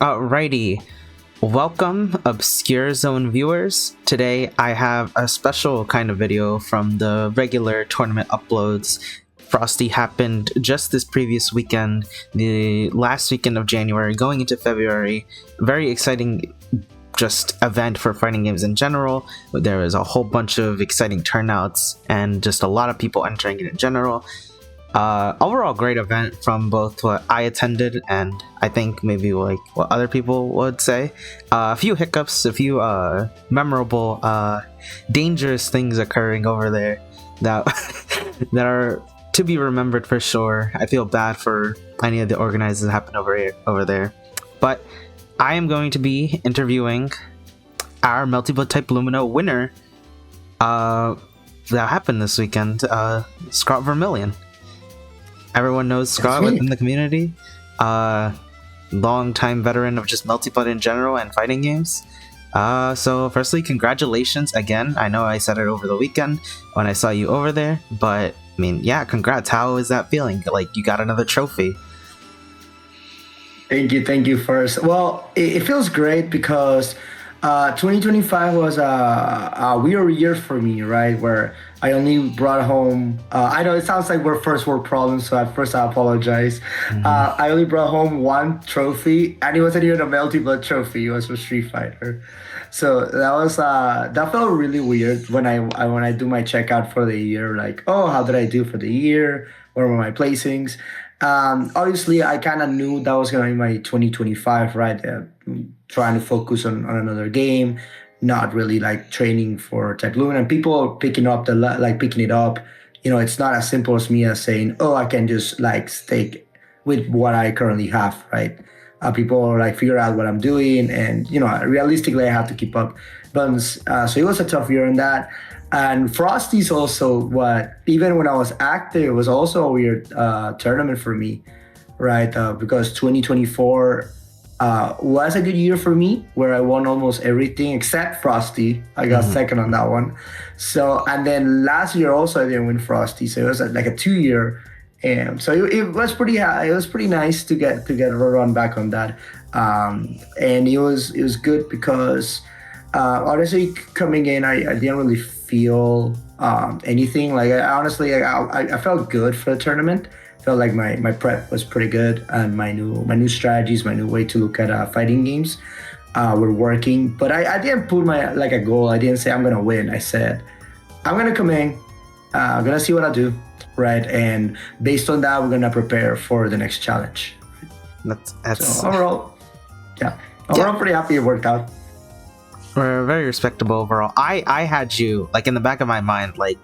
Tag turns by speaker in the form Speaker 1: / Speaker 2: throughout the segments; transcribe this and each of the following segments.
Speaker 1: Alrighty, welcome Obscure Zone viewers. Today I have a special kind of video from the regular tournament uploads. Frosty happened just this previous weekend, the last weekend of January going into February. Very exciting just event for fighting games in general. There was a whole bunch of exciting turnouts and just a lot of people entering it in general. Overall great event from both what I attended and I think maybe like what other people would say. A few hiccups, a few memorable, dangerous things occurring over there that that are to be remembered for sure. I feel bad for any of the organizers that happened over there. But I am going to be interviewing our Melty Blood TYPE LUMINA winner that happened this weekend, ScrawtVermillion. Everyone knows Scrawt within the community. Long-time veteran of just Melty Blood in general and fighting games. So firstly, congratulations again. I know I said it over the weekend when I saw you over there, but I mean, yeah, congrats. How is that feeling? Like, you got another trophy.
Speaker 2: Thank you first. Well, it feels great because 2025 was a weird year for me, right? Where I only brought home, I know it sounds like we're first world problems, so at first I apologize. I only brought home one trophy, and it wasn't even a Melty Blood trophy, it was for Street Fighter. So that felt really weird when I do my checkout for the year, like, oh, how did I do for the year? What were my placings? Obviously, I kind of knew that was going to be my 2025, right? Trying to focus on another game, not really like training for TYPE LUMINA. And people picking it up. You know, it's not as simple as me as saying, oh, I can just like stick with what I currently have, right? People like figure out what I'm doing, and you know, realistically, I have to keep up. But so it was a tough year in that. And Frosty's also even when I was active, it was also a weird tournament for me, right? Because 2024 was a good year for me, where I won almost everything except Frosty. I got second on that one. So, and then last year also I didn't win Frosty, so it was like a 2-year. So it was pretty nice to get a run back on that, and it was good because honestly coming in I didn't really feel anything. Like I felt good for the tournament. Felt like my prep was pretty good, and my new strategies, my new way to look at fighting games were working. But I didn't put a goal. I didn't say I'm gonna win. I said I'm gonna come in, I'm gonna see what I do, right? And based on that, we're gonna prepare for the next challenge.
Speaker 1: That's
Speaker 2: so overall, I'm pretty happy it worked out.
Speaker 1: We're very respectable overall. I had you like in the back of my mind, like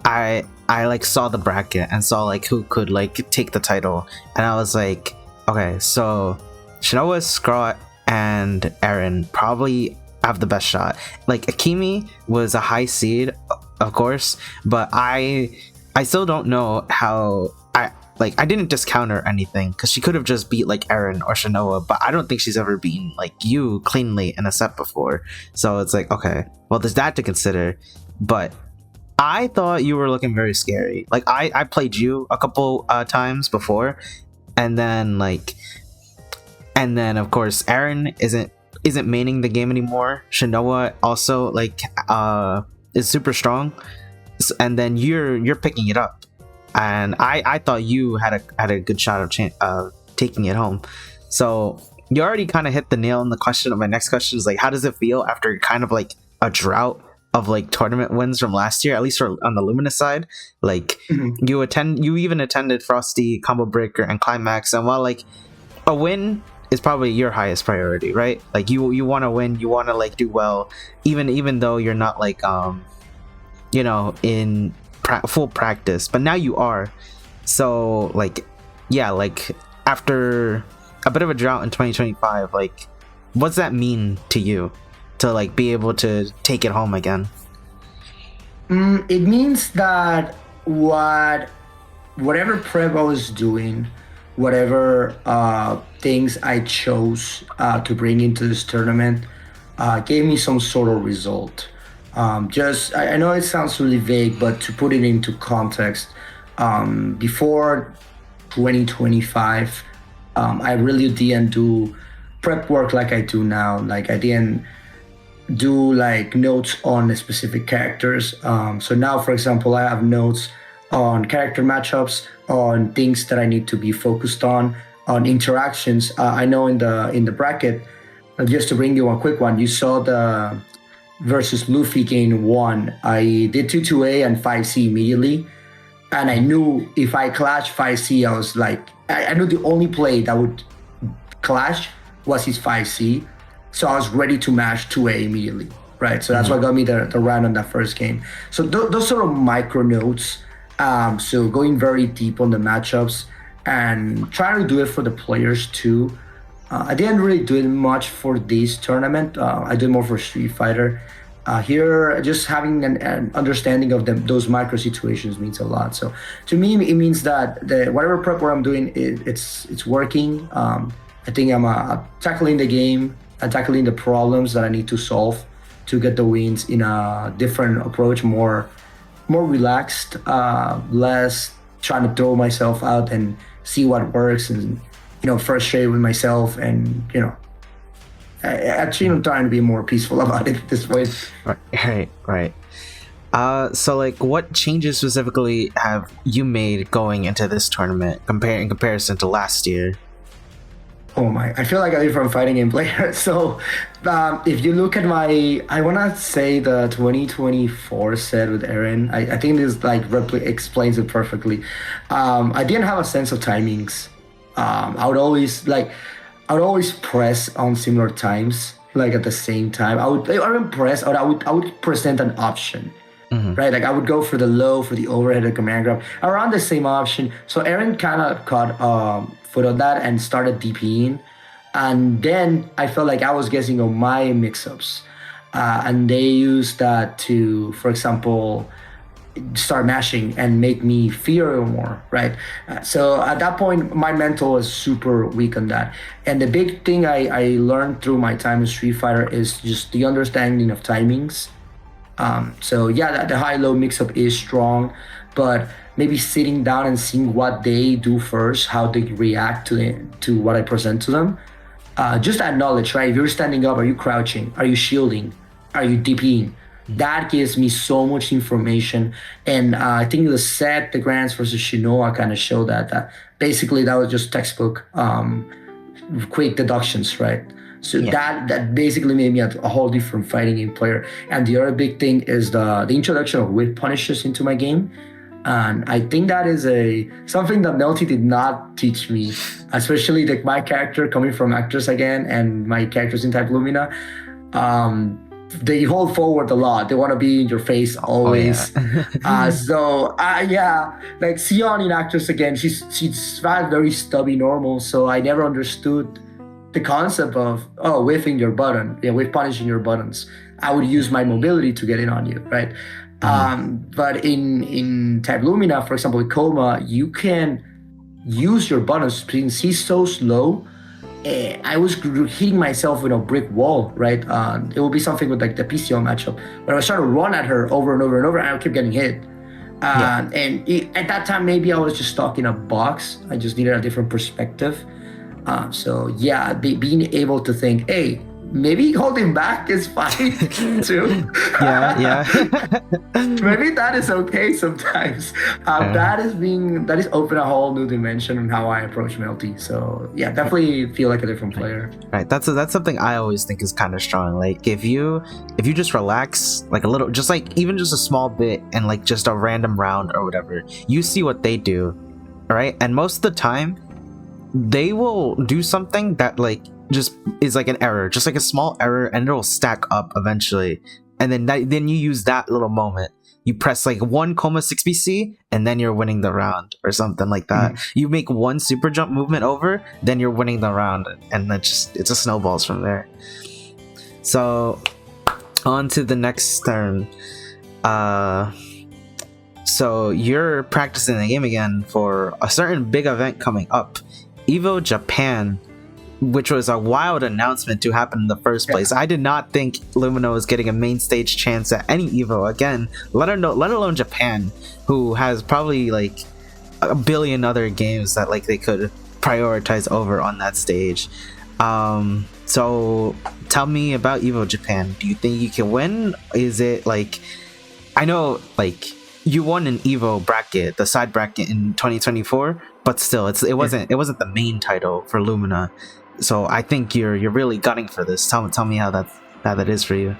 Speaker 1: I like saw the bracket and saw like who could like take the title, and I was like, okay, so Shinoa, Scrawt, and Aaron probably have the best shot. Like Akemi was a high seed, of course, but I still don't know how. I didn't discount her or anything because she could have just beat like Aaron or Shinoa, but I don't think she's ever beaten like you cleanly in a set before. So it's like, okay, well, there's that to consider. But I thought you were looking very scary. Like I played you a couple times before, and then of course Aaron isn't maining the game anymore. Shinoa also is super strong, and then you're picking it up. And I thought you had a good shot of taking it home. So you already kind of hit the nail on the question of my next question is like, how does it feel after kind of like a drought of like tournament wins from last year, at least on the Lumina side? Like you even attended Frosty, Combo Breaker, and Climax, and while like a win is probably your highest priority, right? Like you want to win, you want to like do well, even though you're not like in full practice, but now you are. So like after a bit of a drought in 2025, like what's that mean to you to like be able to take it home again?
Speaker 2: It means that whatever prep I was doing, whatever things I chose to bring into this tournament gave me some sort of result. I know it sounds really vague, but to put it into context, before 2025, I really didn't do prep work like I do now. Like I didn't do like notes on the specific characters. So now, for example, I have notes on character matchups, on things that I need to be focused on interactions. I know in the bracket, just to bring you a quick one, you saw the versus Luffy game 1. I did 2-2A and 5C immediately, and I knew if I clashed 5C, I was like, I knew the only play that would clash was his 5C. So I was ready to mash 2A immediately, right? So that's what got me the round on that first game. So those sort of micro notes. So going very deep on the matchups and trying to do it for the players too. I didn't really do it much for this tournament. I did more for Street Fighter. Here, just having an understanding of those micro situations means a lot. So to me, it means that whatever prep work I'm doing, it's working. I think I'm tackling the game, tackling the problems that I need to solve to get the wins in a different approach, more relaxed, less trying to throw myself out and see what works, and frustrated with myself, and actually I'm trying to be more peaceful about it this way.
Speaker 1: Right. So like, what changes specifically have you made going into this tournament in comparison to last year?
Speaker 2: Oh my, I feel like a different fighting game player. So if you look at I want to say the 2024 set with Aaron, I think this like explains it perfectly. I didn't have a sense of timings. I would always press on similar times, like at the same time. I wouldn't press, or I would present an option. Right, like I would go for the low, for the overhead, the command grab, around the same option. So Aaron kind of caught foot on that and started DPing, and then I felt like I was guessing on my mix-ups, and they used that to, for example, start mashing and make me fear more, right? So at that point, my mental was super weak on that. And the big thing I learned through my time in Street Fighter is just the understanding of timings. So yeah, the high-low mix-up is strong, but maybe sitting down and seeing what they do first, how they react to what I present to them. Just that knowledge, right? If you're standing up, are you crouching? Are you shielding? Are you DPing? That gives me so much information. And I think the Grants versus Shinoa kind of showed that basically that was just textbook quick deductions, right? So that basically made me a whole different fighting game player. And the other big thing is the introduction of whip punishes into my game. And I think that is something that Melty did not teach me, especially like my character coming from actors again, and my characters in TYPE LUMINA. They hold forward a lot. They want to be in your face always. Like Sion in actors again, she's very stubby normal. So I never understood the concept of whiffing your button, whiff punishing your buttons. I would use my mobility to get in on you, right? But in TYPE LUMINA, for example, with Coma, you can use your buttons since he's so slow. I was hitting myself with a brick wall, right? It will be something with like the PCO matchup, where I was trying to run at her over and over and over, and I kept getting hit. And at that time, maybe I was just stuck in a box. I just needed a different perspective. Being able to think, hey, maybe holding back is fine too. Maybe that is okay sometimes. That is open a whole new dimension on how I approach Melty. So yeah, definitely feel like a different player.
Speaker 1: Right. That's something I always think is kind of strong. Like if you just relax like a little, just like even just a small bit, and like just a random round or whatever, you see what they do, right? And most of the time, they will do something that like just is like an error, just like a small error, and it'll stack up eventually. And then you use that little moment. You press like one Coma 6BC, and then you're winning the round or something like that. You make one super jump movement over, then you're winning the round, and then it's a snowballs from there. So on to the next turn. So you're practicing the game again for a certain big event coming up, EVO Japan, which was a wild announcement to happen in the first place. I did not think Lumina was getting a main stage chance at any EVO again, let alone Japan, who has probably like a billion other games that like they could prioritize over on that stage. So tell me about EVO Japan. Do you think you can win? Is it like, I know like you won an EVO bracket, the side bracket in 2024, but still it wasn't the main title for Lumina. So I think you're really gunning for this. Tell me how that is for you.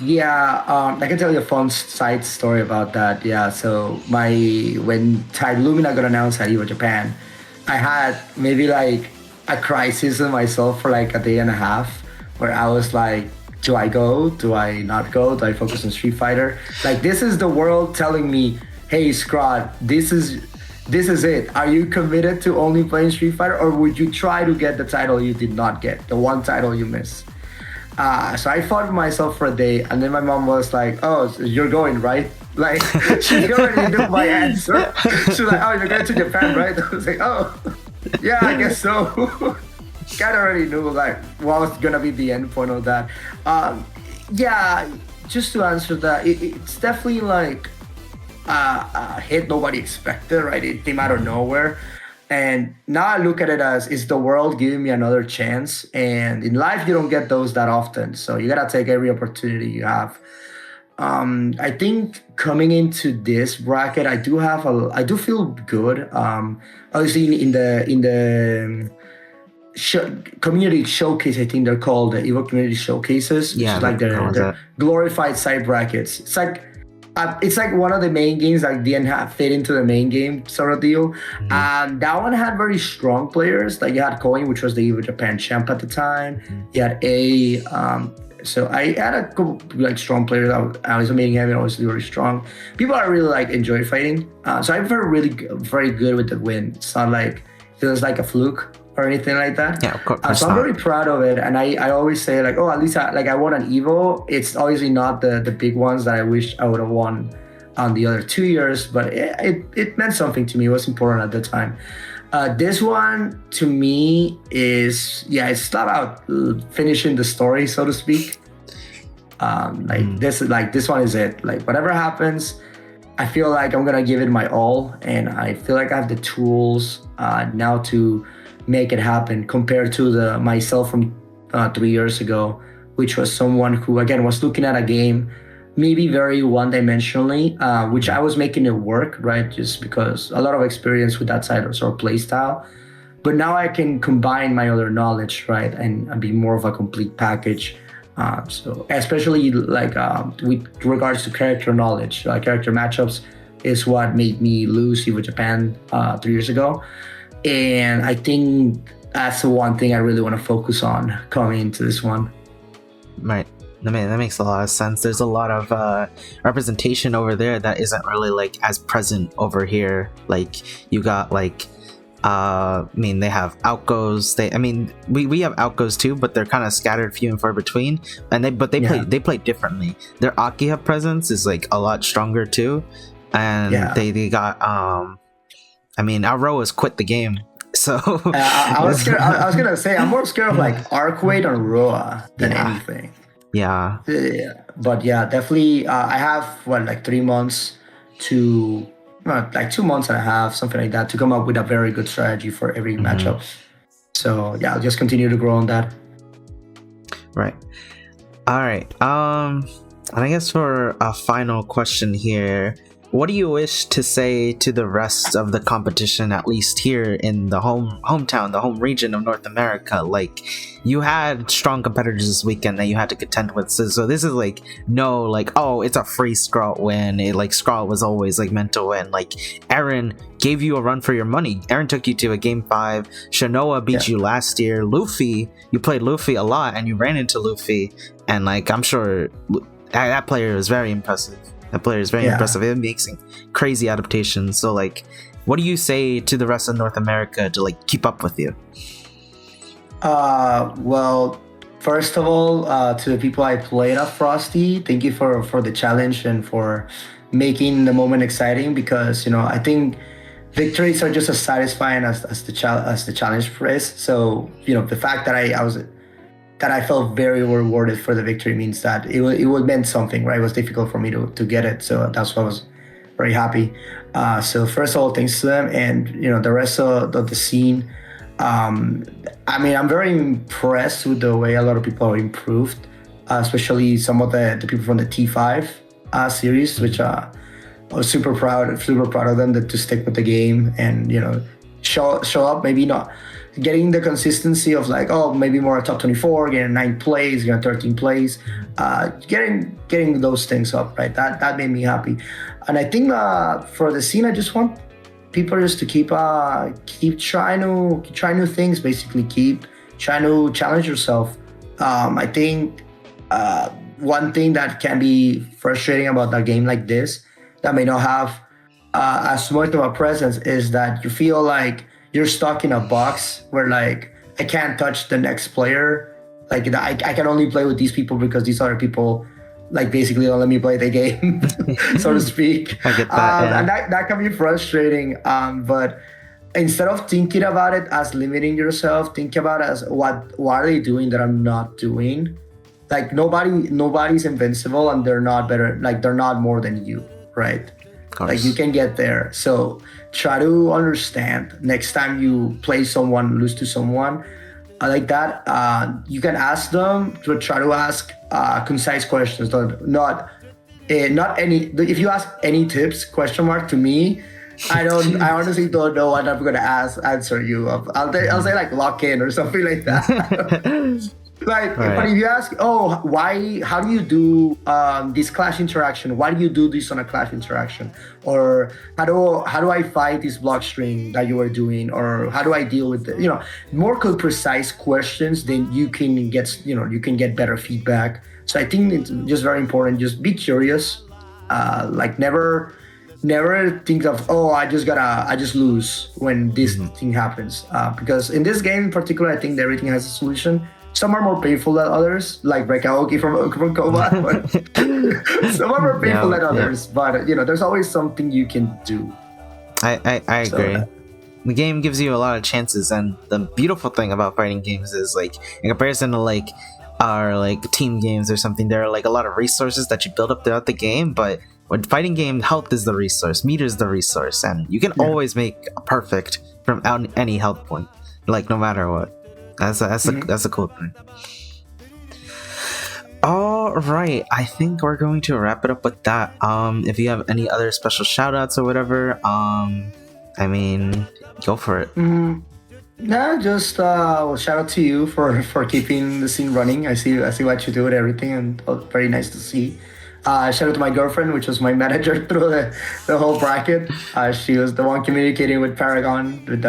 Speaker 2: Yeah, I can tell you a fun side story about that. Yeah, so when TYPE LUMINA got announced at EVO Japan, I had maybe like a crisis in myself for like a day and a half, where I was like, do I go? Do I not go? Do I focus on Street Fighter? Like, this is the world telling me, hey, Scrawt, this is it. Are you committed to only playing Street Fighter, or would you try to get the title you did not get, the one title you missed? So I fought with myself for a day, and then my mom was like, oh, so you're going, right? Like, she already knew my answer. She was like, oh, you're going to Japan, right? I was like, oh, yeah, I guess so. Kind of already knew like what was gonna be the end point of that. Yeah, just to answer that, it's definitely like a hit nobody expected, right? It came out of nowhere. And now I look at it as, is the world giving me another chance? And in life, you don't get those that often. So you gotta take every opportunity you have. I think coming into this bracket, I do feel good. Obviously in the community showcase, I think they're called the EVO community showcases, which is like their glorified side brackets. It's like one of the main games that didn't fit into the main game sort of deal. Mm-hmm. That one had very strong players. Like you had Coin, which was the EVO Japan champ at the time. Mm-hmm. You had so I had a couple like strong players. I was meeting him, and obviously very strong. People I really like enjoy fighting. So I felt really very good with the win. It's not like it was like a fluke or anything like that.
Speaker 1: Yeah, of course.
Speaker 2: So I'm very proud of it, and I always say like, oh, at least I won an EVO. It's obviously not the big ones that I wish I would have won on the other 2 years, but it meant something to me. It was important at the time. This one to me is it's not about finishing the story, so to speak. This one is it. Like whatever happens, I feel like I'm gonna give it my all, and I feel like I have the tools now to make it happen, compared to myself from 3 years ago, which was someone who again was looking at a game maybe very one-dimensionally, which I was making it work, right? Just because a lot of experience with that side of sort of play style. But now I can combine my other knowledge, right? And be more of a complete package. So especially like with regards to character knowledge, character matchups is what made me lose EVO Japan 3 years ago. And I think that's the one thing I really want to focus on coming into this one.
Speaker 1: Right. That makes a lot of sense. There's a lot of representation over there that isn't really like as present over here. Like you got like they have outgoes. We have outgoes too, but they're kind of scattered, few and far between. And they play differently. Their Akiha presence is like a lot stronger too, and they got our rowers quit the game. So
Speaker 2: I was gonna say I'm more scared of like Arcwade or Roa than anything.
Speaker 1: Yeah.
Speaker 2: But yeah, definitely. I have 3 months to, 2 months and a half, something like that, to come up with a very good strategy for every matchup. So yeah, I'll just continue to grow on that.
Speaker 1: Right. All right. And I guess for a final question here, what do you wish to say to the rest of the competition, at least here in the hometown, the home region of North America? Like, you had strong competitors this weekend that you had to contend with. So this is like, no, like, oh, it's a free Scrawt win. Scrawt was always like meant to win. Like, Aaron gave you a run for your money. Aaron took you to a game 5. Shanoa beat you last year. Luffy, you played Luffy a lot and you ran into Luffy. And like, I'm sure that player is very impressive. That player is very impressive. It makes crazy adaptations. So like, what do you say to the rest of North America to like keep up with you?
Speaker 2: Well, first of all, to the people I played at Frosty, thank you for the challenge and for making the moment exciting, because I think victories are just as satisfying as the challenge is. So the fact that I felt very rewarded for the victory means that it meant something, right? It was difficult for me to get it, so that's why I was very happy. So first of all, thanks to them, and the rest of the scene. I mean, I'm very impressed with the way a lot of people are improved, especially some of the people from the T5 series, which I was super proud of them to stick with the game and, you know, show up, maybe not getting the consistency of like, oh, maybe more top 24, getting 9 plays, getting 13 plays, getting those things up, right? That made me happy. And I think for the scene, I just want people just to keep trying new things, basically keep trying to challenge yourself. I think one thing that can be frustrating about a game like this that may not have as much of a presence is that you feel like you're stuck in a box where like I can't touch the next player. Like I can only play with these people because these other people like basically don't let me play the game, so to speak.
Speaker 1: I get that, yeah.
Speaker 2: And that can be frustrating. But instead of thinking about it as limiting yourself, think about it as what are they doing that I'm not doing? Like nobody's invincible and they're not better. Like they're not more than you, right? Like you can get there. So try to understand next time you play someone, lose to someone like that, you can ask them to try to ask concise questions. Not any. If you ask any tips, question mark to me, I honestly don't know what I'm gonna answer you. I'll say like lock in or something like that. Like, right. But if you ask, oh, why? How do you do this clash interaction? Why do you do this on a clash interaction? Or how do I fight this block string that you were doing? Or how do I deal with it? You know, more precise questions, then you can get better feedback. So I think it's just very important. Just be curious. Like never think of, oh, I just lose when this thing happens. Because in this game in particular, I think everything has a solution. Some are more painful than others, like Rekaoki from Coma. Some are more painful than others, but you know, there's always something you can do.
Speaker 1: I agree. The game gives you a lot of chances, and the beautiful thing about fighting games is like in comparison to like our like team games or something, there are like a lot of resources that you build up throughout the game, but when fighting game, health is the resource, meter is the resource, and you can always make a perfect from any health point, like no matter what. That's a cool thing. All right, I think we're going to wrap it up with that. If you have any other special shout outs or whatever, I mean, go for it.
Speaker 2: No, just shout out to you for keeping the scene running. I see what you do with everything, and very nice to see. Shout out to my girlfriend, which was my manager through the whole bracket. She was the one communicating with Paragon with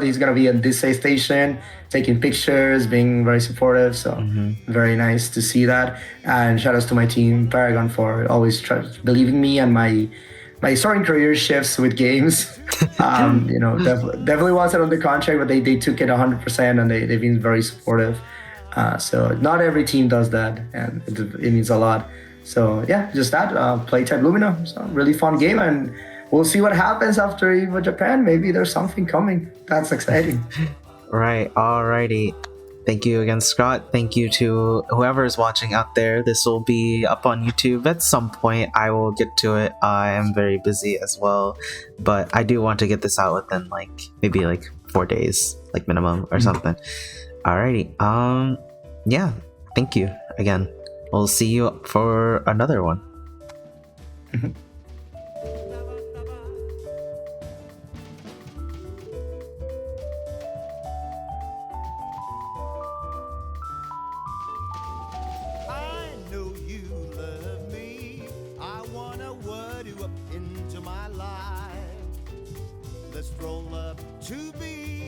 Speaker 2: he's gonna be at this station, taking pictures, being very supportive. So very nice to see that. And shout outs to my team, Paragon, for always believing me and my starting career shifts with games. You know, definitely wasn't on the contract, but they took it 100% and they've been very supportive. So not every team does that, and it means a lot. So yeah, just that, play TYPE LUMINA. It's a really fun game, and we'll see what happens after EVO Japan. Maybe there's something coming. That's exciting.
Speaker 1: Right, alrighty. Thank you again, Scrawt. Thank you to whoever is watching out there. This will be up on YouTube at some point. I will get to it. I am very busy as well, but I do want to get this out within maybe 4 days, minimum or something. Alrighty. Yeah, thank you again. We'll see you for another one.
Speaker 3: I know you love me. I wanna word you up into my life. Let's roll up to be